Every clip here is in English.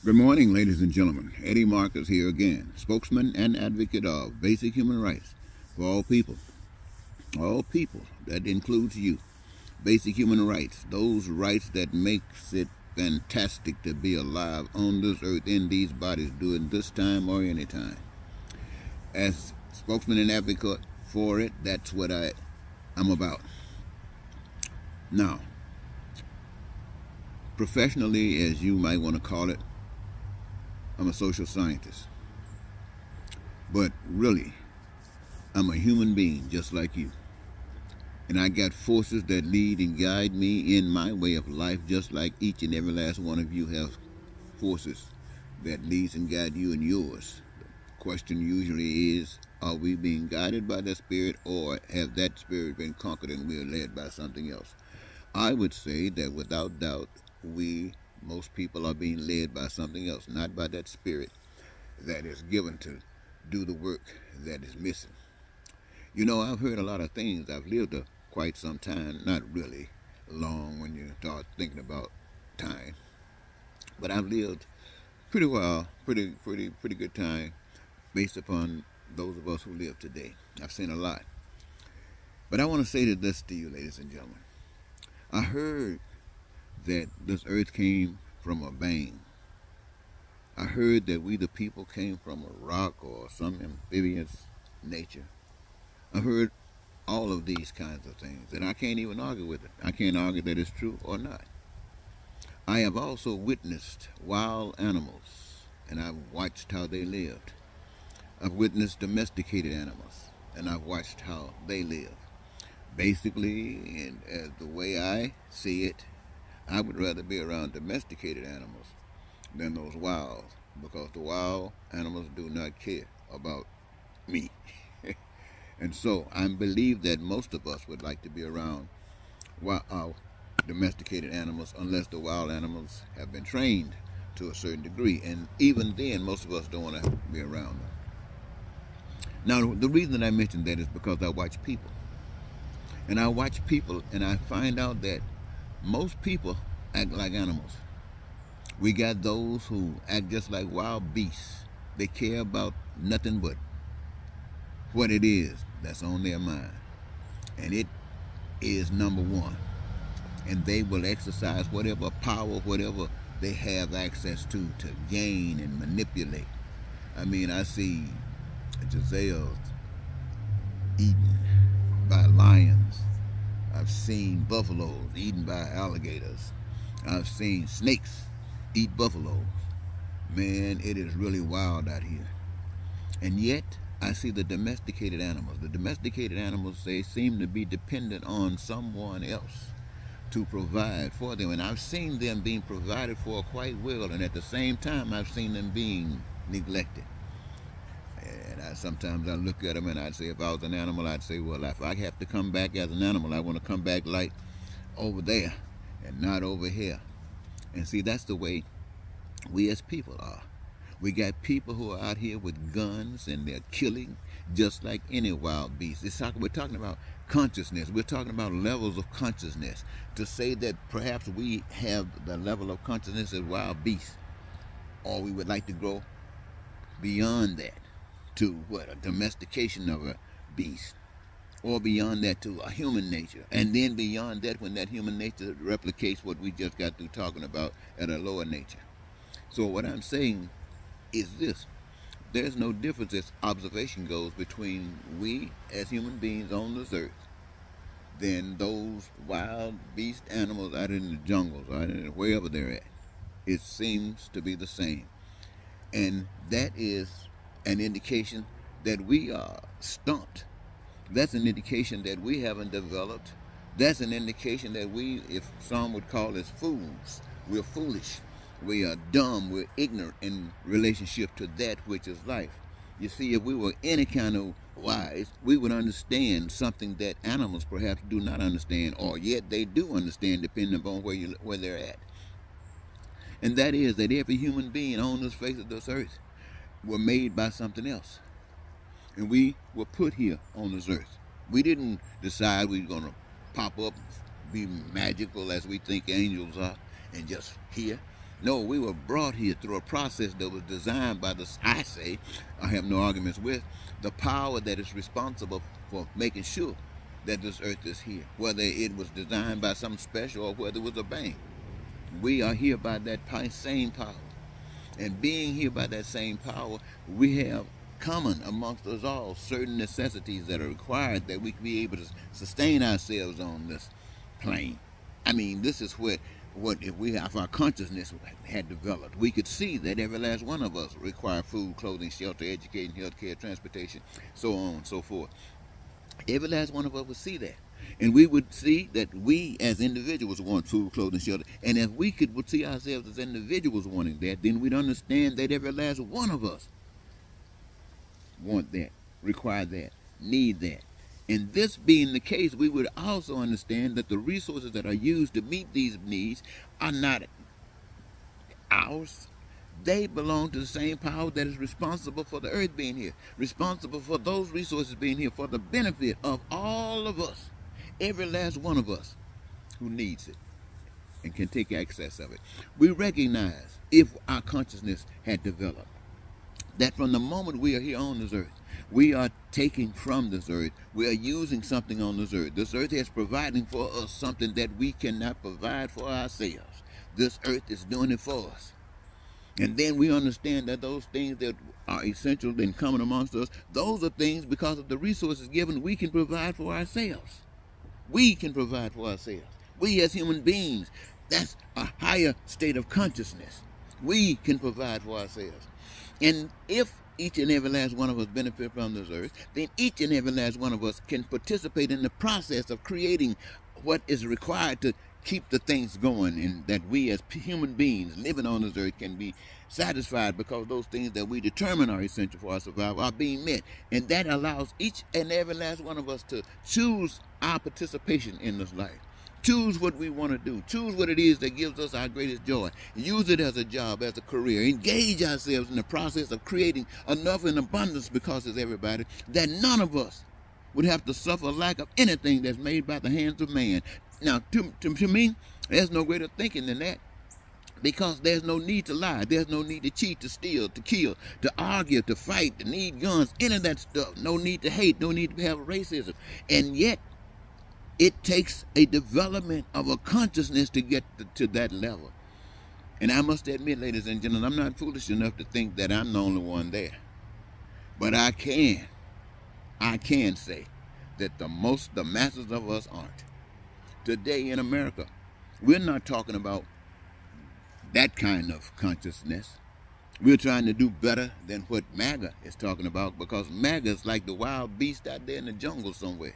Good morning, ladies and gentlemen. Eddie Marcus here again, spokesman and advocate of basic human rights for all people. All people, that includes you. Basic human rights, those rights that makes it fantastic to be alive on this earth in these bodies during this time or any time. As spokesman and advocate for it, that's what I'm about. Now, professionally, as you might want to call it, I'm a social scientist. But really, I'm a human being just like you. And I got forces that lead and guide me in my way of life, just like each and every last one of you have forces that leads and guide you in yours. The question usually is, are we being guided by that spirit, or have that spirit been conquered and we are led by something else? I would say that without doubt, most people are being led by something else, not by that spirit that is given to do the work that is missing. You know, I've heard a lot of things. I've lived quite some time, not really long when you start thinking about time, but I've lived pretty well, pretty good time based upon those of us who live today. I've seen a lot. But I want to say this to you, ladies and gentlemen. I heard that this earth came from a bang. I heard that we the people came from a rock or some amphibious nature. I heard all of these kinds of things, and I can't even argue with it. I can't argue that it's true or not. I have also witnessed wild animals, and I've watched how they lived. I've witnessed domesticated animals, and I've watched how they live. Basically, and as the way I see it, I would rather be around domesticated animals than those wild, because the wild animals do not care about me. And so I believe that most of us would like to be around domesticated animals, unless the wild animals have been trained to a certain degree. And even then, most of us don't want to be around them. Now, the reason that I mention that is because I watch people. And I watch people, and I find out that most people act like animals. We got those who act just like wild beasts. They care about nothing but what it is that's on their mind. And it is number one. And they will exercise whatever power, whatever they have access to gain and manipulate. I mean, I see gazelles eaten by lions. I've seen buffaloes eaten by alligators. I've seen snakes eat buffaloes. Man, it is really wild out here. And yet, I see the domesticated animals. The domesticated animals, they seem to be dependent on someone else to provide for them. And I've seen them being provided for quite well, and at the same time, I've seen them being neglected. And sometimes I look at them and I'd say, if I was an animal, I'd say, well, if I have to come back as an animal, I want to come back like over there and not over here. And see, that's the way we as people are. We got people who are out here with guns, and they're killing just like any wild beast. We're talking about consciousness. We're talking about levels of consciousness. To say that perhaps we have the level of consciousness as wild beasts, or we would like to go beyond that to what, a domestication of a beast, or beyond that to a human nature, and then beyond that, when that human nature replicates what we just got through talking about at a lower nature. So what I'm saying is this: there's no difference as observation goes between we as human beings on this earth than those wild beast animals out in the jungles, out in wherever they're at. It seems to be the same. And that is an indication that we are stumped. That's an indication that we haven't developed. That's an indication that we, if some would call us fools, we're foolish. We are dumb. We're ignorant in relationship to that which is life. You see, if we were any kind of wise, we would understand something that animals perhaps do not understand, or yet they do understand, depending upon where they're at. And that is that every human being on this face of this earth were made by something else. And we were put here on this earth. We didn't decide we were going to pop up, be magical as we think angels are, and just here. No, we were brought here through a process that was designed by I have no arguments with, the power that is responsible for making sure that this earth is here, whether it was designed by something special or whether it was a bank. We are here by that same power. And being here by that same power, we have common amongst us all certain necessities that are required that we can be able to sustain ourselves on this plane. I mean, this is what if our consciousness had developed, we could see that every last one of us require food, clothing, shelter, education, health care, transportation, so on and so forth. Every last one of us would see that. And we would see that we as individuals want food, clothing, shelter. And if we would see ourselves as individuals wanting that, then we'd understand that every last one of us want that, require that, need that. And this being the case, we would also understand that the resources that are used to meet these needs are not ours. They belong to the same power that is responsible for the earth being here, responsible for those resources being here for the benefit of all of us, every last one of us who needs it and can take access of it. We recognize, if our consciousness had developed, that from the moment we are here on this earth, we are taking from this earth. We are using something on this earth. This earth is providing for us something that we cannot provide for ourselves. This earth is doing it for us. And then we understand that those things that are essential and common amongst us, those are things, because of the resources given, we can provide for ourselves. We can provide for ourselves. We as human beings, that's a higher state of consciousness. We can provide for ourselves. And if each and every last one of us benefit from this earth, then each and every last one of us can participate in the process of creating what is required to keep the things going, and that we as human beings living on this earth can be satisfied, because those things that we determine are essential for our survival are being met. And that allows each and every last one of us to choose our participation in this life. Choose what we want to do. Choose what it is that gives us our greatest joy. Use it as a job, as a career. Engage ourselves in the process of creating enough in abundance, because it's everybody, that none of us would have to suffer lack of anything that's made by the hands of man. Now, to me, there's no greater thinking than that, because there's no need to lie. There's no need to cheat, to steal, to kill, to argue, to fight, to need guns, any of that stuff. No need to hate, no need to have racism. And yet, it takes a development of a consciousness to get to that level. And I must admit, ladies and gentlemen, I'm not foolish enough to think that I'm the only one there. But I can say that the masses of us aren't. Today in America, we're not talking about that kind of consciousness. We're trying to do better than what MAGA is talking about, because MAGA is like the wild beast out there in the jungle somewhere.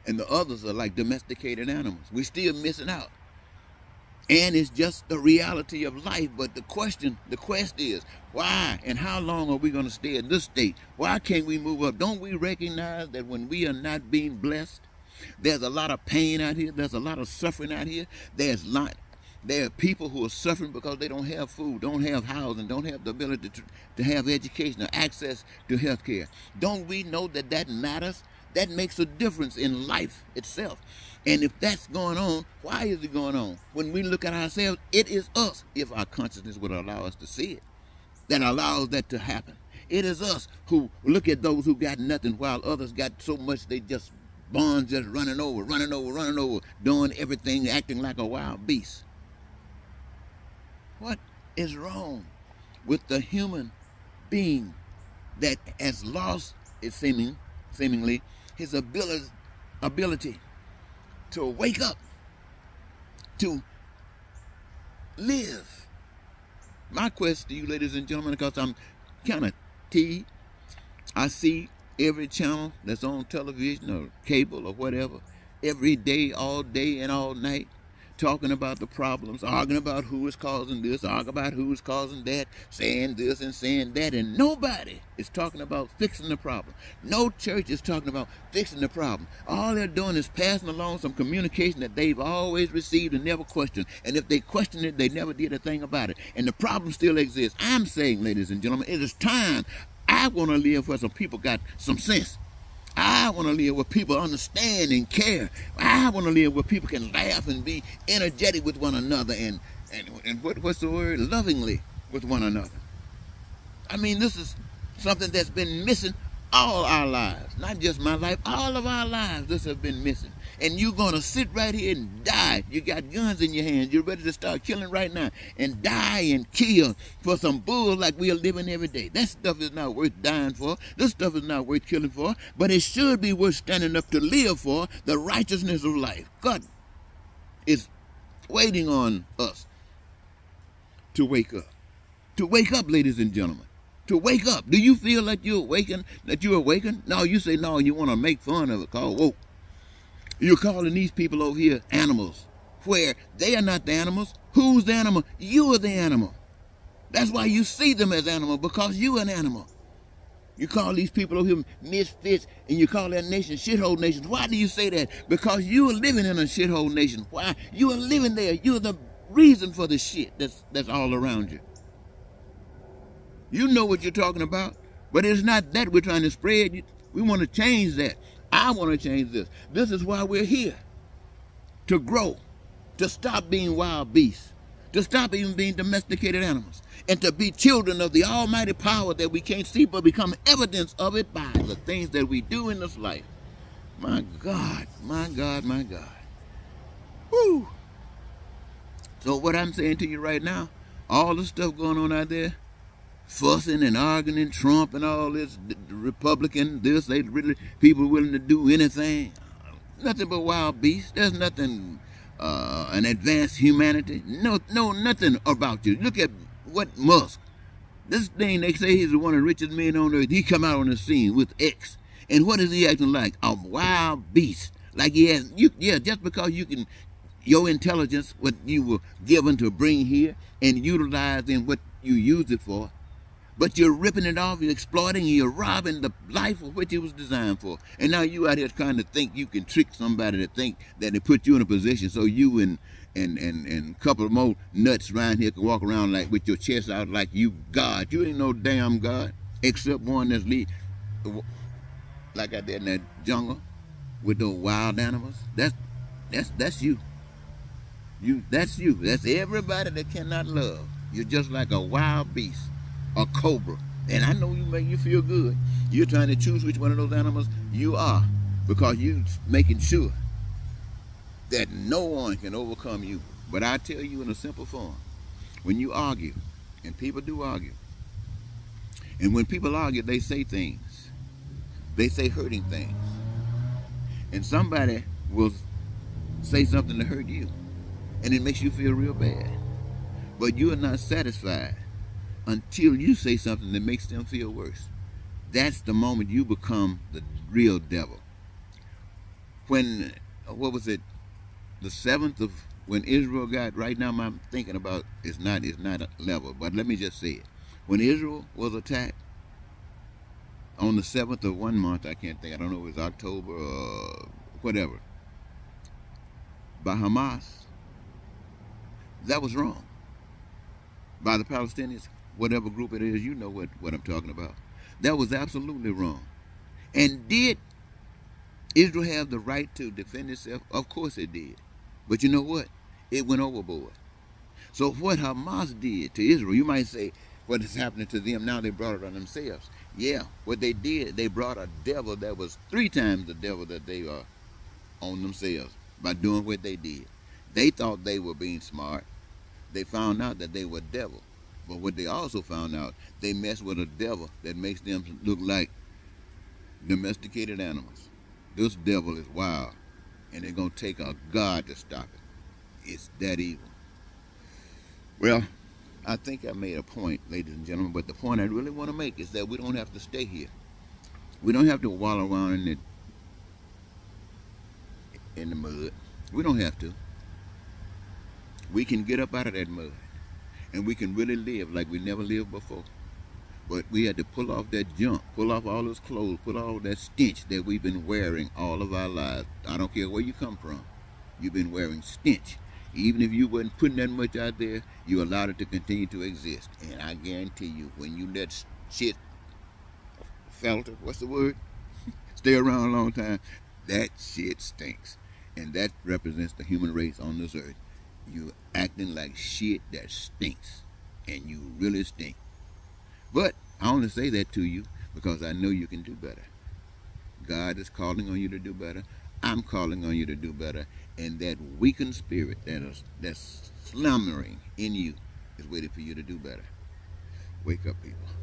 And the others are like domesticated animals. We're still missing out. And it's just the reality of life. But the quest is, why and how long are we going to stay in this state? Why can't we move up? Don't we recognize that when we are not being blessed, there's a lot of pain out here, there's a lot of suffering out here, there are people who are suffering because they don't have food, don't have housing, don't have the ability to have education or access to health care. Don't we know that that matters? That makes a difference in life itself. And if that's going on, why is it going on? When we look at ourselves, it is us, if our consciousness would allow us to see it, that allows that to happen. It is us who look at those who got nothing while others got so much they just bonds just running over, doing everything, acting like a wild beast. What is wrong with the human being that has lost its seemingly his ability to wake up, to live? My quest to you, ladies and gentlemen, because I'm kind of teed, I see every channel that's on television or cable or whatever, every day, all day and all night, talking about the problems, arguing about who is causing this, arguing about who is causing that, saying this and saying that, and nobody is talking about fixing the problem. No church is talking about fixing the problem. All they're doing is passing along some communication that they've always received and never questioned. And if they question it, they never did a thing about it. And the problem still exists. I'm saying, ladies and gentlemen, it is time. I want to live where some people got some sense. I want to live where people understand and care. I want to live where people can laugh and be energetic with one another and what's the word? Lovingly with one another. I mean, this is something that's been missing all our lives. Not just my life, all of our lives this has been missing. And you're going to sit right here and die. You got guns in your hands. You're ready to start killing right now and die and kill for some bull like we are living every day. That stuff is not worth dying for. This stuff is not worth killing for. But it should be worth standing up to live for, the righteousness of life. God is waiting on us to wake up. To wake up, ladies and gentlemen. To wake up. Do you feel like you're awakened? That you're awakened? No, you say no, you want to make fun of it. Call woke. You're calling these people over here animals, where they are not the animals. Who's the animal? You are the animal. That's why you see them as animals, because you're an animal. You call these people over here misfits, and you call that nation shithole nations. Why do you say that? Because you are living in a shithole nation. Why? You are living there. You're the reason for the shit that's all around you. You know what you're talking about, but it's not that we're trying to spread. We want to change that. I want to change this. This is why we're here. To grow. To stop being wild beasts. To stop even being domesticated animals. And to be children of the almighty power that we can't see, but become evidence of it by the things that we do in this life. My God, my God, my God. Woo! So what I'm saying to you right now, all the stuff going on out there, fussing and arguing and Trump and all this, the Republican, this, they really, people willing to do anything. Nothing but wild beasts. There's nothing, an advanced humanity. No, nothing about you. Look at what Musk, this thing, they say he's one of the richest men on earth. He come out on the scene with X. And what is he acting like? A wild beast. Like he has, just because you can, your intelligence, what you were given to bring here and utilize in what you use it for, but you're ripping it off, you're exploiting, you're robbing the life of which it was designed for. And now you out here trying to think you can trick somebody to think that they put you in a position so you and a couple of more nuts around here can walk around like with your chest out like you God. You ain't no damn God, except one that's like out there in that jungle with those wild animals. That's you. That's you. That's everybody that cannot love. You're just like a wild beast. A cobra. And I know you make you feel good. You're trying to choose which one of those animals you are, because you're making sure that no one can overcome you. But I tell you in a simple form, when you argue, and people do argue, and when people argue, they say things. They say hurting things. And somebody will say something to hurt you, and it makes you feel real bad. But you are not satisfied until you say something that makes them feel worse. That's the moment you become the real devil. When, what was it, the 7th of, when Israel got, right now I'm thinking about, it's not a level, but let me just say it. When Israel was attacked, on the 7th of one month, I can't think, I don't know if it was October or whatever, by Hamas, that was wrong. By the Palestinians, whatever group it is, you know what I'm talking about. That was absolutely wrong. And did Israel have the right to defend itself? Of course it did. But you know what? It went overboard. So what Hamas did to Israel, you might say, what is happening to them now, they brought it on themselves. Yeah, what they did, they brought a devil that was 3 times the devil that they are on themselves by doing what they did. They thought they were being smart. They found out that they were devil. But what they also found out, they messed with a devil that makes them look like domesticated animals. This devil is wild, and they're going to take a God to stop it. It's that evil. Well, I think I made a point, ladies and gentlemen, but the point I really want to make is that we don't have to stay here. We don't have to wallow around in the mud. We don't have to. We can get up out of that mud, and we can really live like we never lived before. But we had to pull off that junk, pull off all those clothes, pull off all that stench that we've been wearing all of our lives. I don't care where you come from. You've been wearing stench. Even if you wasn't putting that much out there, you allowed it to continue to exist. And I guarantee you, when you let shit filter, what's the word? stay around a long time, that shit stinks. And that represents the human race on this earth. You acting like shit that stinks. And you really stink. But I only say that to you because I know you can do better. God is calling on you to do better. I'm calling on you to do better. And that weakened spirit that's slumbering in you is waiting for you to do better. Wake up, people.